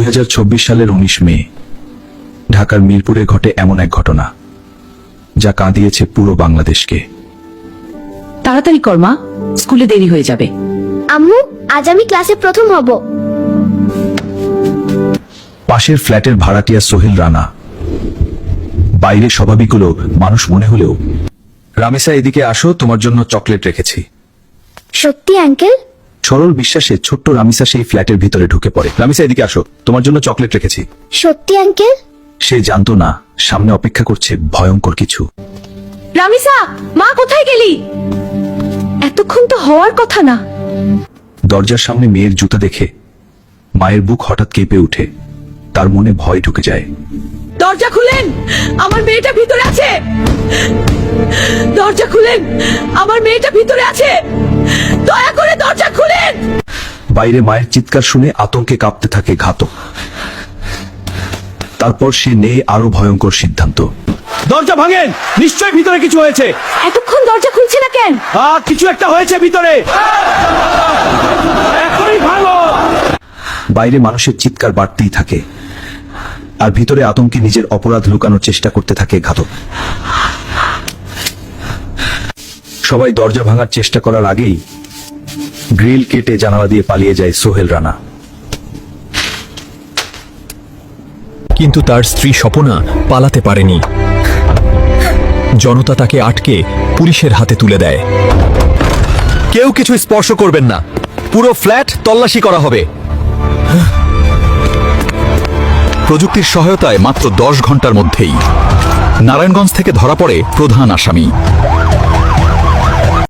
2024 সালের 19 মে ঢাকার মিরপুরে ঘটে এমন এক ঘটনা যা কাঁদিয়েছে পুরো বাংলাদেশকে। তাড়াতাড়ি কর মা, স্কুলে দেরি হয়ে যাবে। আম্মু, আজ আমি ক্লাসে প্রথম হব। পাশের ফ্ল্যাটের ভাড়াটিয়া সোহেল রানা বাইরে স্বাভাবিক হলো মানুষ মনে হলেও, রামেসা এদিকে আসো, তোমার জন্য চকলেট রেখেছি। সত্যি আঙ্কেল? সরল বিশ্বাসে ছোট্ট রামিসা সেই ফ্ল্যাটের ভিতরে ঢুকে পড়ে। রামিসা এদিকে আসো, তোমার জন্য চকলেট রেখেছি। সত্যি আঙ্কেল? সে জানতো না সামনে অপেক্ষা করছে ভয়ঙ্কর কিছু। রামিসা, মা কোথায় গেলি? এতক্ষণ তো হওয়ার কথা না। দরজার সামনে মেয়ের জুতা দেখে মায়ের বুক হঠাৎ কেঁপে উঠে, তার মনে ভয় ঢুকে যায়। দরজা খুলেন, আমার মেয়েটা ভিতরে আছে। দরজা খুলেন, আমার মেয়েটা ভিতরে আছে। দয়া করে দরজা খুলেন। বাইরে মায়ের চিৎকার শুনে আতঙ্কে কাঁপতে থাকে ঘাতক। তারপর সে নেয় আরো ভয়ঙ্কর সিদ্ধান্ত। দরজা ভাঙেন, নিশ্চয়ই ভিতরে কিছু হয়েছে। এতক্ষণ দরজা খুলছে না কেন? কিছু একটা হয়েছে ভিতরে, এখনই ভাঙো। বাইরে মানুষের চিৎকার বাড়তেই থাকে, আর ভিতরে আতঙ্কে নিজের অপরাধ লুকানোর চেষ্টা করতে থাকে ঘাতক। সবাই দরজা ভাঙার চেষ্টা করার আগেই গ্রিল কেটে জানালা দিয়ে পালিয়ে যায় সোহেল রানা। কিন্তু তার স্ত্রী স্বপনা পালাতে পারেনি। জনতা তাকে আটকে পুলিশের হাতে তুলে দেয়। কেউ কিছু স্পর্শ করবেন না, পুরো ফ্ল্যাট তল্লাশি করা হবে। প্রযুক্তির সহায়তায় মাত্র 10 ঘন্টার মধ্যেই নারায়ণগঞ্জ থেকে ধরা পড়ে প্রধান আসামি।